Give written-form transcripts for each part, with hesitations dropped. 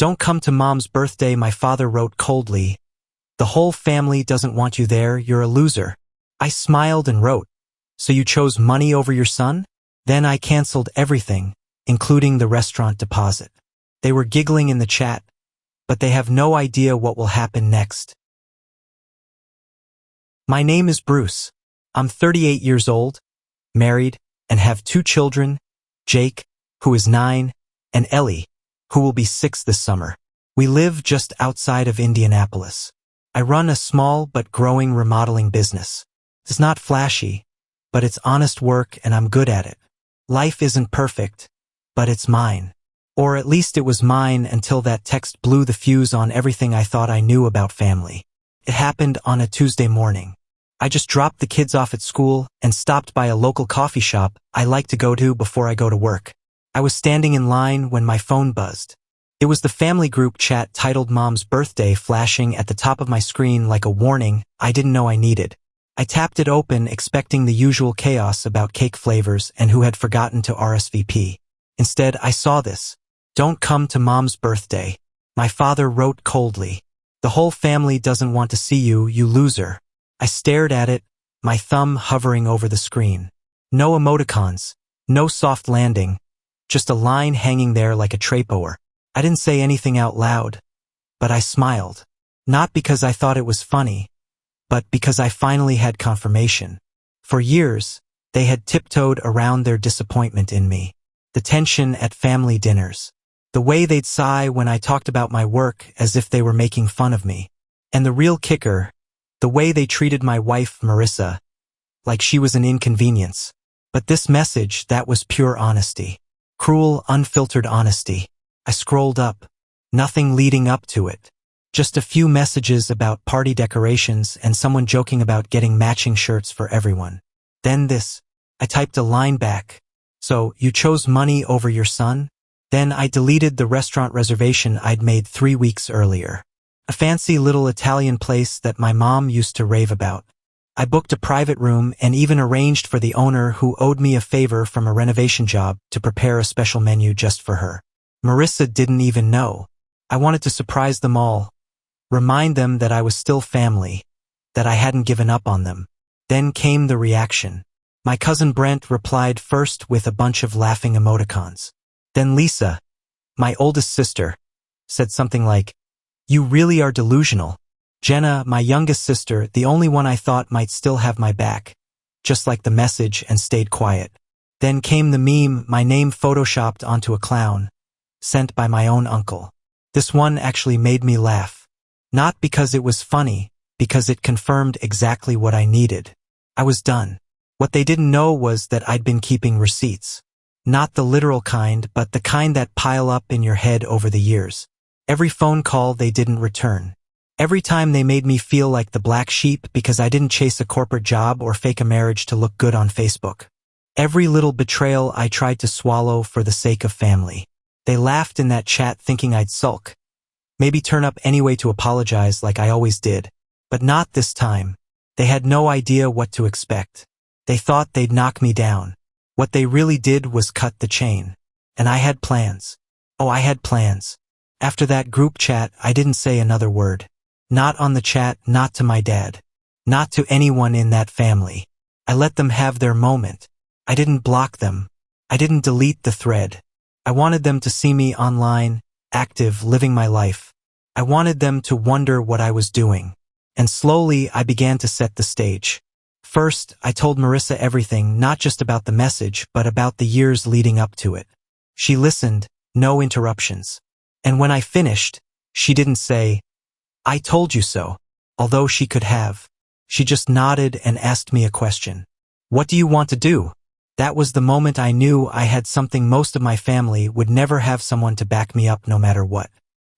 "Don't come to Mom's birthday," my father wrote coldly. "The whole family doesn't want you there, you're a loser." I smiled and wrote, "So you chose money over your son?" Then I canceled everything, including the restaurant deposit. They were giggling in the chat, but they have no idea what will happen next. My name is Bruce. I'm 38 years old, married, and have 2 children, Jake, who is 9, and Ellie, who will be 6 this summer. We live just outside of Indianapolis. I run a small but growing remodeling business. It's not flashy, but it's honest work and I'm good at it. Life isn't perfect, but it's mine. Or at least it was mine until that text blew the fuse on everything I thought I knew about family. It happened on a Tuesday morning. I just dropped the kids off at school and stopped by a local coffee shop I like to go to before I go to work. I was standing in line when my phone buzzed. It was the family group chat titled Mom's Birthday flashing at the top of my screen like a warning I didn't know I needed. I tapped it open expecting the usual chaos about cake flavors and who had forgotten to RSVP. Instead, I saw this. "Don't come to Mom's birthday." My father wrote coldly. "The whole family doesn't want to see you, you loser." I stared at it, my thumb hovering over the screen. No emoticons, no soft landing, just a line hanging there like a trapdoor. I didn't say anything out loud, but I smiled. Not because I thought it was funny, but because I finally had confirmation. For years, they had tiptoed around their disappointment in me. The tension at family dinners. The way they'd sigh when I talked about my work as if they were making fun of me. And the real kicker, the way they treated my wife, Marissa, like she was an inconvenience. But this message, that was pure honesty. Cruel, unfiltered honesty. I scrolled up. Nothing leading up to it. Just a few messages about party decorations and someone joking about getting matching shirts for everyone. Then this. I typed a line back. "So, you chose money over your son?" Then I deleted the restaurant reservation I'd made 3 weeks earlier. A fancy little Italian place that my mom used to rave about. I booked a private room and even arranged for the owner who owed me a favor from a renovation job to prepare a special menu just for her. Marissa didn't even know. I wanted to surprise them all. Remind them that I was still family, that I hadn't given up on them. Then came the reaction. My cousin Brent replied first with a bunch of laughing emoticons. Then Lisa, my oldest sister, said something like, "You really are delusional." Jenna, my youngest sister, the only one I thought might still have my back, just like the message, and stayed quiet. Then came the meme, my name photoshopped onto a clown, sent by my own uncle. This one actually made me laugh. Not because it was funny, because it confirmed exactly what I needed. I was done. What they didn't know was that I'd been keeping receipts. Not the literal kind, but the kind that pile up in your head over the years. Every phone call they didn't return. Every time they made me feel like the black sheep because I didn't chase a corporate job or fake a marriage to look good on Facebook. Every little betrayal I tried to swallow for the sake of family. They laughed in that chat thinking I'd sulk. Maybe turn up anyway to apologize like I always did. But not this time. They had no idea what to expect. They thought they'd knock me down. What they really did was cut the chain. And I had plans. Oh, I had plans. After that group chat, I didn't say another word. Not on the chat, not to my dad. Not to anyone in that family. I let them have their moment. I didn't block them. I didn't delete the thread. I wanted them to see me online, active, living my life. I wanted them to wonder what I was doing. And slowly, I began to set the stage. First, I told Marissa everything, not just about the message, but about the years leading up to it. She listened, no interruptions. And when I finished, she didn't say, "I told you so," although she could have. She just nodded and asked me a question. "What do you want to do?" That was the moment I knew I had something most of my family would never have, someone to back me up no matter what.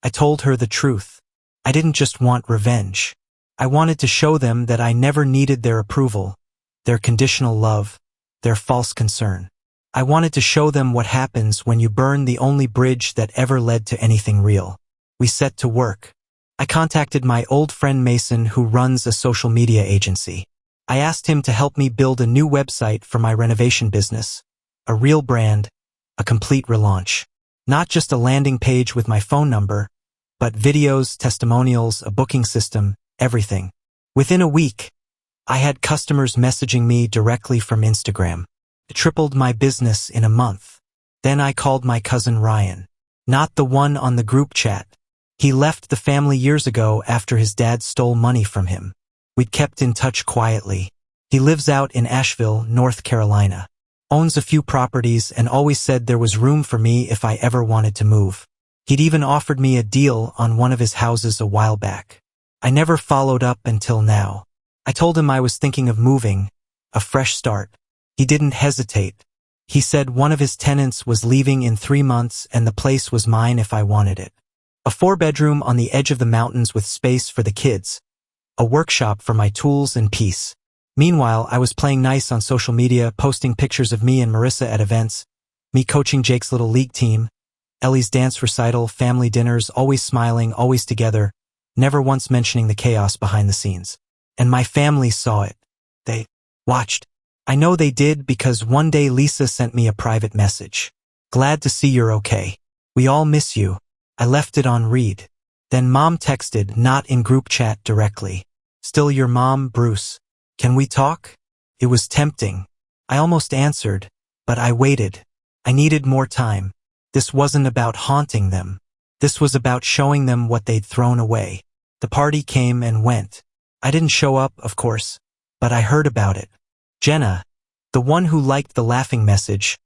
I told her the truth. I didn't just want revenge. I wanted to show them that I never needed their approval, their conditional love, their false concern. I wanted to show them what happens when you burn the only bridge that ever led to anything real. We set to work. I contacted my old friend Mason, who runs a social media agency. I asked him to help me build a new website for my renovation business, a real brand, a complete relaunch. Not just a landing page with my phone number, But videos, testimonials, a booking system, everything. Within a week, I had customers messaging me directly from Instagram. It tripled my business in a month. Then I called my cousin Ryan. Not the one on the group chat. He left the family years ago after his dad stole money from him. We'd kept in touch quietly. He lives out in Asheville, North Carolina. Owns a few properties and always said there was room for me if I ever wanted to move. He'd even offered me a deal on one of his houses a while back. I never followed up until now. I told him I was thinking of moving, a fresh start. He didn't hesitate. He said one of his tenants was leaving in 3 months and the place was mine if I wanted it. A 4-bedroom on the edge of the mountains with space for the kids. A workshop for my tools and peace. Meanwhile, I was playing nice on social media, posting pictures of me and Marissa at events, me coaching Jake's little league team, Ellie's dance recital, family dinners, always smiling, always together, never once mentioning the chaos behind the scenes. And my family saw it. They watched. I know they did because one day Lisa sent me a private message. Glad to see you're okay. We all miss you. I left it on read. Then Mom texted, not in group chat directly. Still your mom, Bruce. Can we talk? It was tempting. I almost answered, but I waited. I needed more time. This wasn't about haunting them. This was about showing them what they'd thrown away. The party came and went. I didn't show up, of course, but I heard about it. Jenna, the one who liked the laughing message,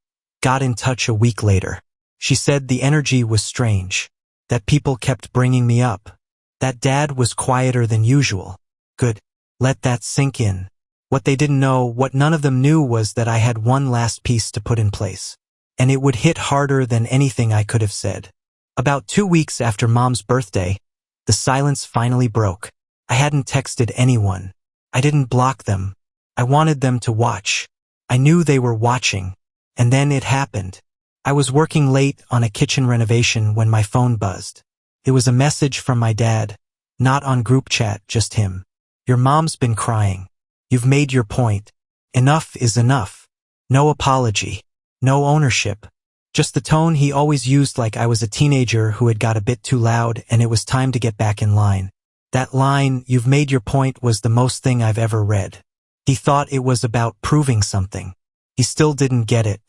got in touch a week later. She said the energy was strange, that people kept bringing me up, that Dad was quieter than usual. Good. Let that sink in. What they didn't know, what none of them knew, was that I had one last piece to put in place. And it would hit harder than anything I could have said. About 2 weeks after Mom's birthday, the silence finally broke. I hadn't texted anyone. I didn't block them. I wanted them to watch. I knew they were watching. And then it happened. I was working late on a kitchen renovation when my phone buzzed. It was a message from my dad. Not on group chat, just him. Your mom's been crying. You've made your point. Enough is enough. No apology. No ownership. Just the tone he always used, like I was a teenager who had got a bit too loud and it was time to get back in line. That line, "You've made your point," was the most thing I've ever read. He thought it was about proving something. He still didn't get it.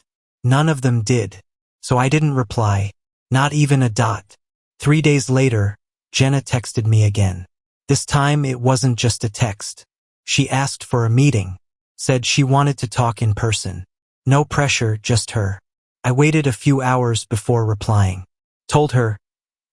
None of them did. So I didn't reply. Not even a dot. 3 days later, Jenna texted me again. This time it wasn't just a text. She asked for a meeting. Said she wanted to talk in person. No pressure, just her. I waited a few hours before replying. Told her,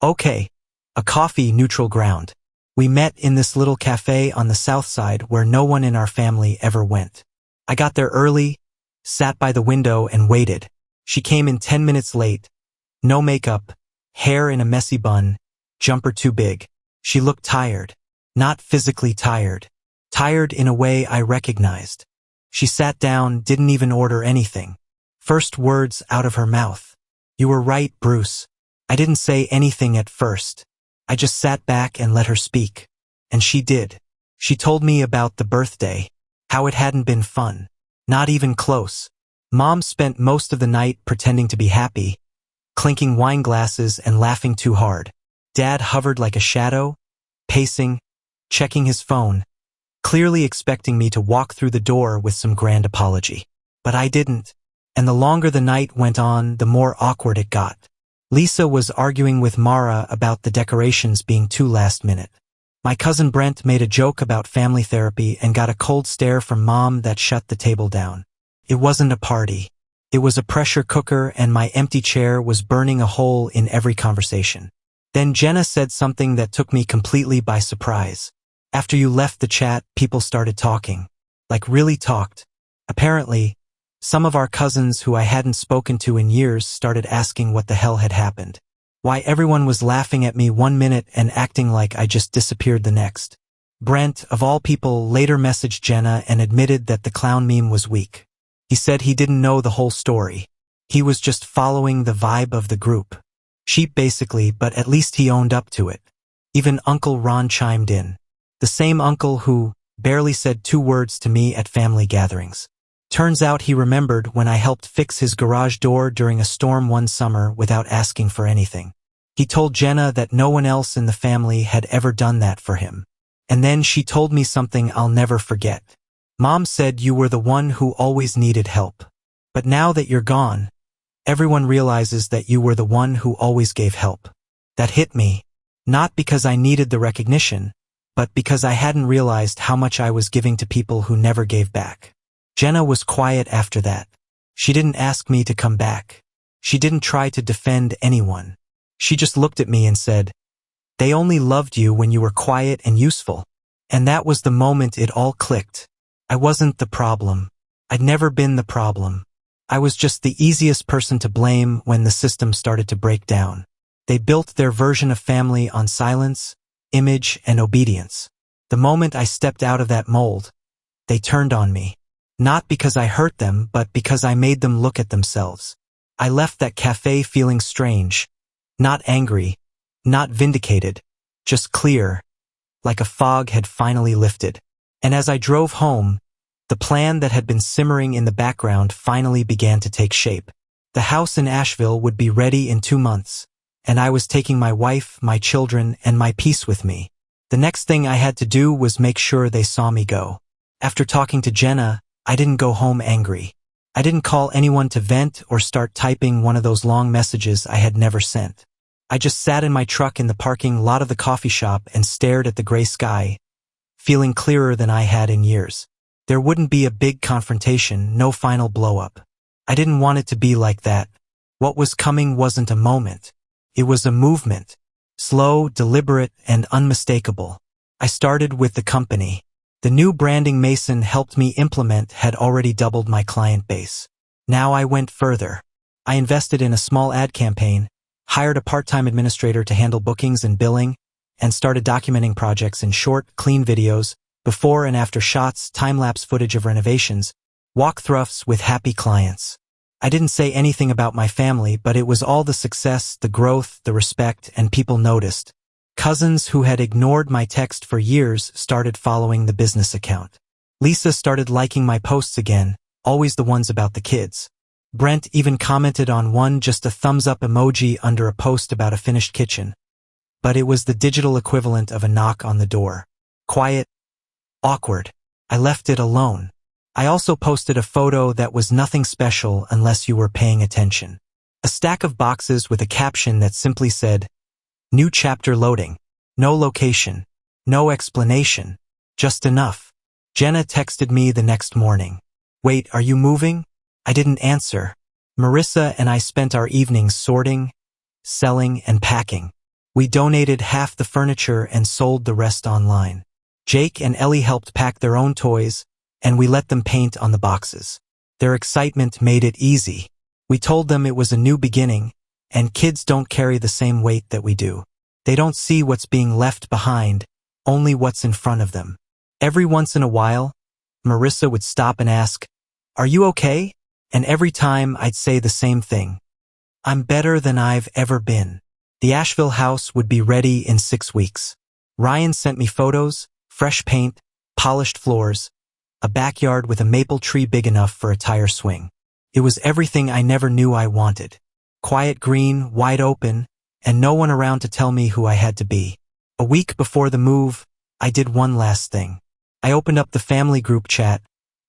okay, a coffee, neutral ground. We met in this little cafe on the south side where no one in our family ever went. I got there early, sat by the window and waited. She came in 10 minutes late. No makeup, hair in a messy bun, jumper too big. She looked tired. Not physically tired. Tired in a way I recognized. She sat down, didn't even order anything. First words out of her mouth. You were right, Bruce. I didn't say anything at first. I just sat back and let her speak. And she did. She told me about the birthday, how it hadn't been fun. Not even close. Mom spent most of the night pretending to be happy, clinking wine glasses and laughing too hard. Dad hovered like a shadow, pacing, checking his phone, clearly expecting me to walk through the door with some grand apology. But I didn't. And the longer the night went on, the more awkward it got. Lisa was arguing with Mara about the decorations being too last minute. My cousin Brent made a joke about family therapy and got a cold stare from Mom that shut the table down. It wasn't a party. It was a pressure cooker, and my empty chair was burning a hole in every conversation. Then Jenna said something that took me completely by surprise. After you left the chat, people started talking. Like really talked. Apparently, some of our cousins who I hadn't spoken to in years started asking what the hell had happened. Why everyone was laughing at me 1 minute and acting like I just disappeared the next. Brent, of all people, later messaged Jenna and admitted that the clown meme was weak. He said he didn't know the whole story. He was just following the vibe of the group. Cheap basically, but at least he owned up to it. Even Uncle Ron chimed in. The same uncle who barely said 2 words to me at family gatherings. Turns out he remembered when I helped fix his garage door during a storm one summer without asking for anything. He told Jenna that no one else in the family had ever done that for him. And then she told me something I'll never forget. Mom said you were the one who always needed help. But now that you're gone, everyone realizes that you were the one who always gave help. That hit me, not because I needed the recognition, but because I hadn't realized how much I was giving to people who never gave back. Jenna was quiet after that. She didn't ask me to come back. She didn't try to defend anyone. She just looked at me and said, "They only loved you when you were quiet and useful." And that was the moment it all clicked. I wasn't the problem. I'd never been the problem. I was just the easiest person to blame when the system started to break down. They built their version of family on silence, image, and obedience. The moment I stepped out of that mold, they turned on me. Not because I hurt them, but because I made them look at themselves. I left that cafe feeling strange, not angry, not vindicated, just clear, like a fog had finally lifted. And as I drove home, the plan that had been simmering in the background finally began to take shape. The house in Asheville would be ready in 2 months, and I was taking my wife, my children, and my peace with me. The next thing I had to do was make sure they saw me go. After talking to Jenna, I didn't go home angry. I didn't call anyone to vent or start typing one of those long messages I had never sent. I just sat in my truck in the parking lot of the coffee shop and stared at the gray sky, feeling clearer than I had in years. There wouldn't be a big confrontation, no final blow-up. I didn't want it to be like that. What was coming wasn't a moment. It was a movement. Slow, deliberate, and unmistakable. I started with the company. The new branding Mason helped me implement had already doubled my client base. Now I went further. I invested in a small ad campaign, hired a part-time administrator to handle bookings and billing, and started documenting projects in short, clean videos, before and after shots, time-lapse footage of renovations, walkthroughs with happy clients. I didn't say anything about my family, but it was all the success, the growth, the respect, and people noticed. Cousins who had ignored my text for years started following the business account. Lisa started liking my posts again, always the ones about the kids. Brent even commented on one, just a thumbs-up emoji under a post about a finished kitchen. But it was the digital equivalent of a knock on the door. Quiet, awkward. I left it alone. I also posted a photo that was nothing special unless you were paying attention. A stack of boxes with a caption that simply said, "New chapter loading." No location. No explanation. Just enough. Jenna texted me the next morning. "Wait, are you moving?" I didn't answer. Marissa and I spent our evenings sorting, selling, and packing. We donated half the furniture and sold the rest online. Jake and Ellie helped pack their own toys, and we let them paint on the boxes. Their excitement made it easy. We told them it was a new beginning, and kids don't carry the same weight that we do. They don't see what's being left behind, only what's in front of them. Every once in a while, Marissa would stop and ask, "Are you okay?" And every time I'd say the same thing. "I'm better than I've ever been." The Asheville house would be ready in 6 weeks. Ryan sent me photos, fresh paint, polished floors, a backyard with a maple tree big enough for a tire swing. It was everything I never knew I wanted. Quiet green, wide open, and no one around to tell me who I had to be. A week before the move, I did one last thing. I opened up the family group chat,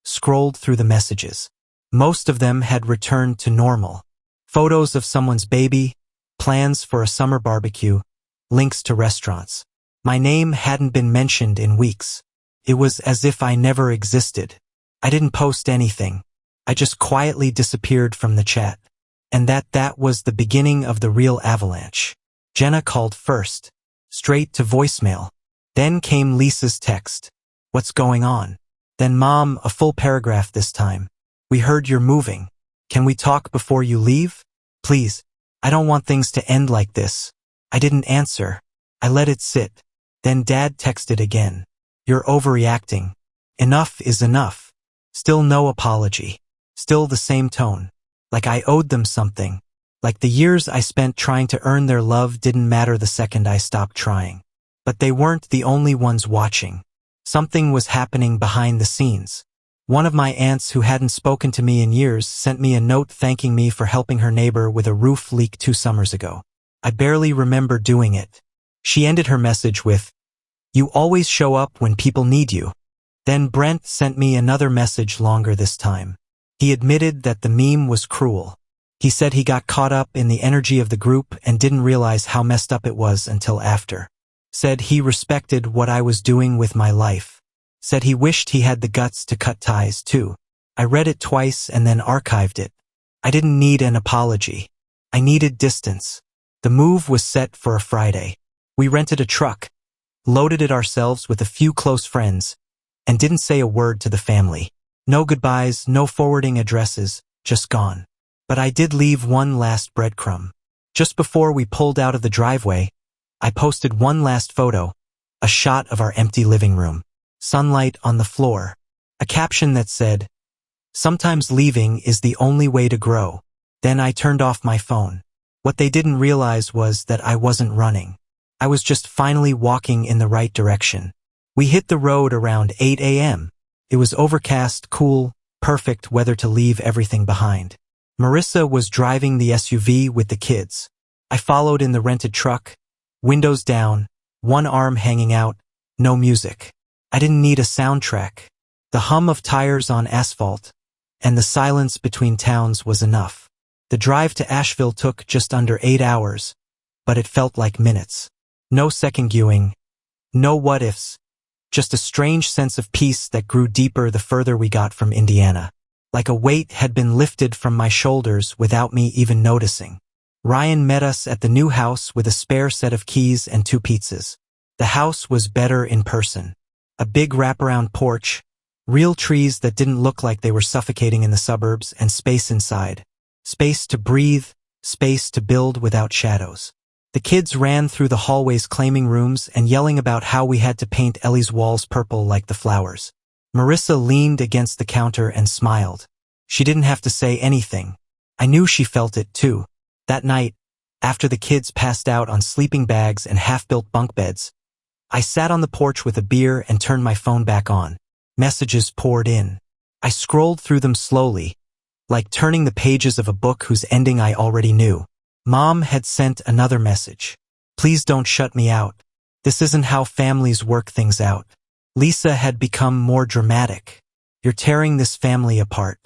scrolled through the messages. Most of them had returned to normal. Photos of someone's baby, plans for a summer barbecue, links to restaurants. My name hadn't been mentioned in weeks. It was as if I never existed. I didn't post anything. I just quietly disappeared from the chat. And that was the beginning of the real avalanche. Jenna called first, straight to voicemail. Then came Lisa's text. "What's going on?" Then Mom, a full paragraph this time. "We heard you're moving. Can we talk before you leave? Please. I don't want things to end like this." I didn't answer. I let it sit. Then Dad texted again. "You're overreacting. Enough is enough." Still no apology. Still the same tone. Like I owed them something. Like the years I spent trying to earn their love didn't matter the second I stopped trying. But they weren't the only ones watching. Something was happening behind the scenes. One of my aunts who hadn't spoken to me in years sent me a note thanking me for helping her neighbor with a roof leak 2 summers ago. I barely remember doing it. She ended her message with, "You always show up when people need you." Then Brent sent me another message longer this time. He admitted that the meme was cruel. He said he got caught up in the energy of the group and didn't realize how messed up it was until after. Said he respected what I was doing with my life. Said he wished he had the guts to cut ties too. I read it twice and then archived it. I didn't need an apology. I needed distance. The move was set for a Friday. We rented a truck, loaded it ourselves with a few close friends, and didn't say a word to the family. No goodbyes, no forwarding addresses, just gone. But I did leave one last breadcrumb. Just before we pulled out of the driveway, I posted one last photo, a shot of our empty living room, sunlight on the floor, a caption that said, "Sometimes leaving is the only way to grow." Then I turned off my phone. What they didn't realize was that I wasn't running. I was just finally walking in the right direction. We hit the road around 8 a.m. It was overcast, cool, perfect weather to leave everything behind. Marissa was driving the SUV with the kids. I followed in the rented truck, windows down, one arm hanging out, no music. I didn't need a soundtrack. The hum of tires on asphalt and the silence between towns was enough. The drive to Asheville took just under 8 hours, but it felt like minutes. No second guessing, no what-ifs, just a strange sense of peace that grew deeper the further we got from Indiana. Like a weight had been lifted from my shoulders without me even noticing. Ryan met us at the new house with a spare set of keys and 2 pizzas. The house was better in person. A big wraparound porch, real trees that didn't look like they were suffocating in the suburbs, and space inside. Space to breathe, space to build without shadows. The kids ran through the hallways claiming rooms and yelling about how we had to paint Ellie's walls purple like the flowers. Marissa leaned against the counter and smiled. She didn't have to say anything. I knew she felt it too. That night, after the kids passed out on sleeping bags and half-built bunk beds, I sat on the porch with a beer and turned my phone back on. Messages poured in. I scrolled through them slowly, like turning the pages of a book whose ending I already knew. Mom had sent another message. "Please don't shut me out. This isn't how families work things out." Lisa had become more dramatic. "You're tearing this family apart."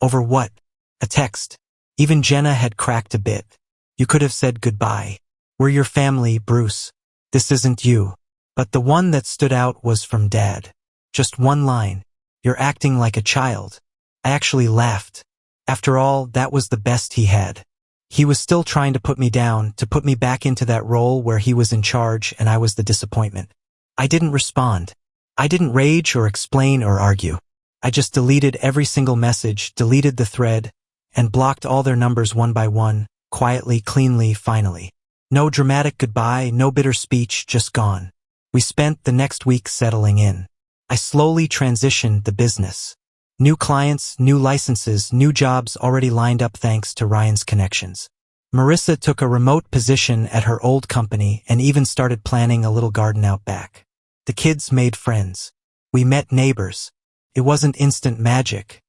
Over what? A text. Even Jenna had cracked a bit. "You could have said goodbye. We're your family, Bruce. This isn't you." But the one that stood out was from Dad. Just one line. "You're acting like a child." I actually laughed. After all, that was the best he had. He was still trying to put me down, to put me back into that role where he was in charge and I was the disappointment. I didn't respond. I didn't rage or explain or argue. I just deleted every single message, deleted the thread, and blocked all their numbers one by one, quietly, cleanly, finally. No dramatic goodbye, no bitter speech, just gone. We spent the next week settling in. I slowly transitioned the business. New clients, new licenses, new jobs already lined up thanks to Ryan's connections. Marissa took a remote position at her old company and even started planning a little garden out back. The kids made friends. We met neighbors. It wasn't instant magic,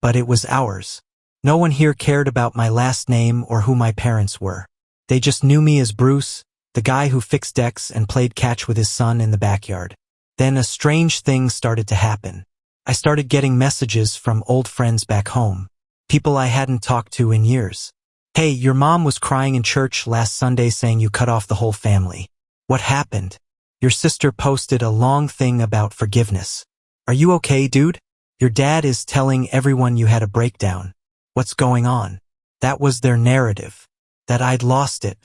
but it was ours. No one here cared about my last name or who my parents were. They just knew me as Bruce, the guy who fixed decks and played catch with his son in the backyard. Then a strange thing started to happen. I started getting messages from old friends back home, people I hadn't talked to in years. "Hey, your mom was crying in church last Sunday saying you cut off the whole family. What happened? Your sister posted a long thing about forgiveness. Are you okay, dude? Your dad is telling everyone you had a breakdown. What's going on?" That was their narrative. That I'd lost it.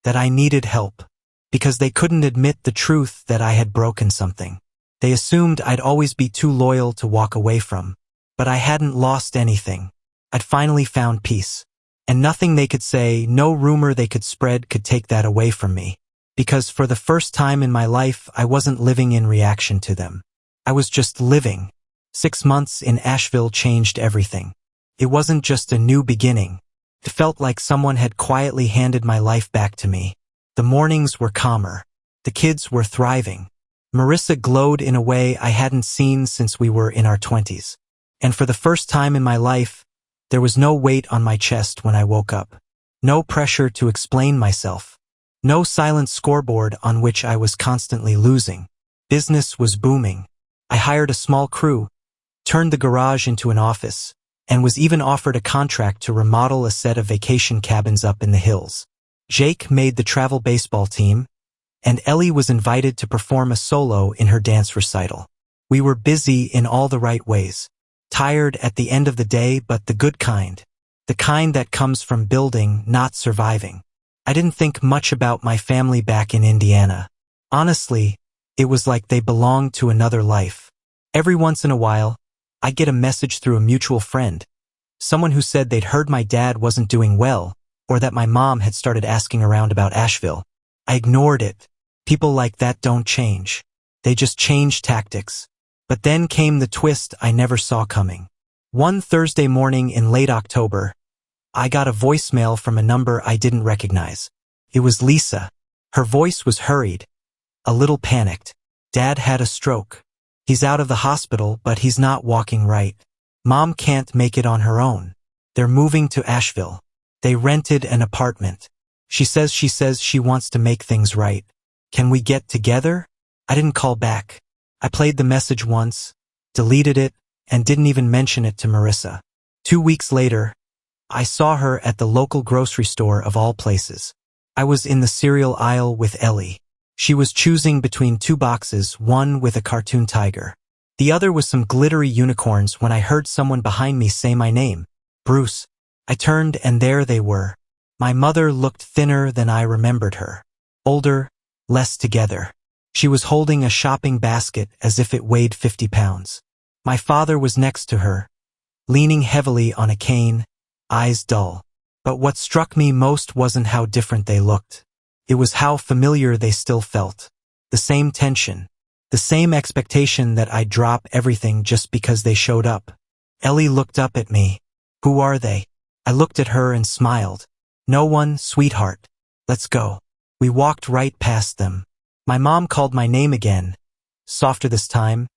That I needed help. Because they couldn't admit the truth that I had broken something. They assumed I'd always be too loyal to walk away from. But I hadn't lost anything. I'd finally found peace. And nothing they could say, no rumor they could spread could take that away from me. Because for the first time in my life, I wasn't living in reaction to them. I was just living. 6 months in Asheville changed everything. It wasn't just a new beginning. It felt like someone had quietly handed my life back to me. The mornings were calmer. The kids were thriving. Marissa glowed in a way I hadn't seen since we were in our 20s. And for the first time in my life, there was no weight on my chest when I woke up. No pressure to explain myself. No silent scoreboard on which I was constantly losing. Business was booming. I hired a small crew, turned the garage into an office, and was even offered a contract to remodel a set of vacation cabins up in the hills. Jake made the travel baseball team, and Ellie was invited to perform a solo in her dance recital. We were busy in all the right ways. Tired at the end of the day, but the good kind. The kind that comes from building, not surviving. I didn't think much about my family back in Indiana. Honestly, it was like they belonged to another life. Every once in a while, I'd get a message through a mutual friend. Someone who said they'd heard my dad wasn't doing well, or that my mom had started asking around about Asheville. I ignored it. People like that don't change. They just change tactics. But then came the twist I never saw coming. One Thursday morning in late October, I got a voicemail from a number I didn't recognize. It was Lisa. Her voice was hurried, a little panicked. Dad had a stroke. He's out of the hospital, but he's not walking right. Mom can't make it on her own. They're moving to Asheville. They rented an apartment. She says she wants to make things right. Can we get together? I didn't call back. I played the message once, deleted it, and didn't even mention it to Marissa. 2 weeks later, I saw her at the local grocery store of all places. I was in the cereal aisle with Ellie. She was choosing between 2 boxes, one with a cartoon tiger. The other was some glittery unicorns when I heard someone behind me say my name, Bruce. I turned and there they were. My mother looked thinner than I remembered her. Older, less together. She was holding a shopping basket as if it weighed 50 pounds. My father was next to her, leaning heavily on a cane, eyes dull. But what struck me most wasn't how different they looked. It was how familiar they still felt. The same tension. The same expectation that I'd drop everything just because they showed up. Ellie looked up at me. Who are they? I looked at her and smiled. No one, sweetheart. Let's go. We walked right past them. My mom called my name again, softer this time,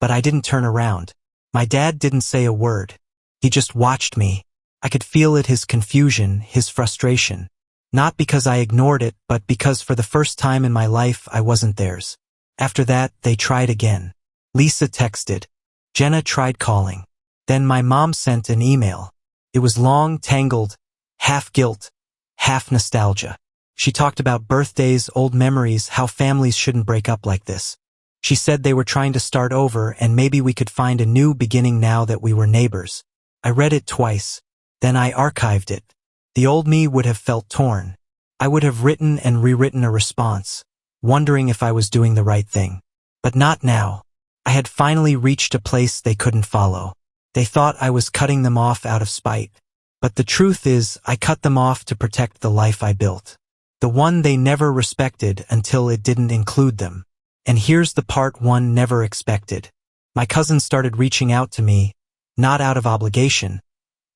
but I didn't turn around. My dad didn't say a word. He just watched me. I could feel it, his confusion, his frustration. Not because I ignored it, but because for the first time in my life I wasn't theirs. After that, they tried again. Lisa texted. Jenna tried calling. Then my mom sent an email. It was long, tangled, half guilt, half nostalgia. She talked about birthdays, old memories, how families shouldn't break up like this. She said they were trying to start over and maybe we could find a new beginning now that we were neighbors. I read it twice. Then I archived it. The old me would have felt torn. I would have written and rewritten a response, wondering if I was doing the right thing. But not now. I had finally reached a place they couldn't follow. They thought I was cutting them off out of spite. But the truth is, I cut them off to protect the life I built. The one they never respected until it didn't include them. And here's the part one never expected. My cousins started reaching out to me, not out of obligation,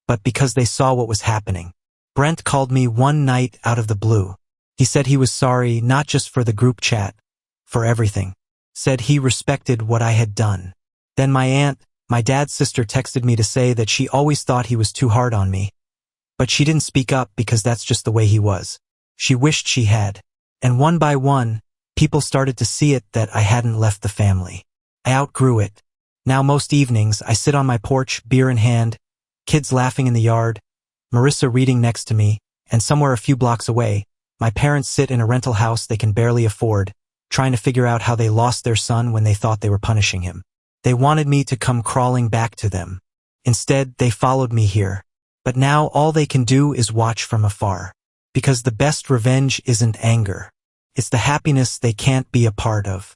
but because they saw what was happening. Brent called me one night out of the blue. He said he was sorry, not just for the group chat, for everything. Said he respected what I had done. Then my aunt, my dad's sister, texted me to say that she always thought he was too hard on me. But she didn't speak up because that's just the way he was. She wished she had. And one by one, people started to see it that I hadn't left the family. I outgrew it. Now most evenings, I sit on my porch, beer in hand, kids laughing in the yard, Marissa reading next to me, and somewhere a few blocks away, my parents sit in a rental house they can barely afford, trying to figure out how they lost their son when they thought they were punishing him. They wanted me to come crawling back to them. Instead, they followed me here. But now all they can do is watch from afar. Because the best revenge isn't anger. It's the happiness they can't be a part of.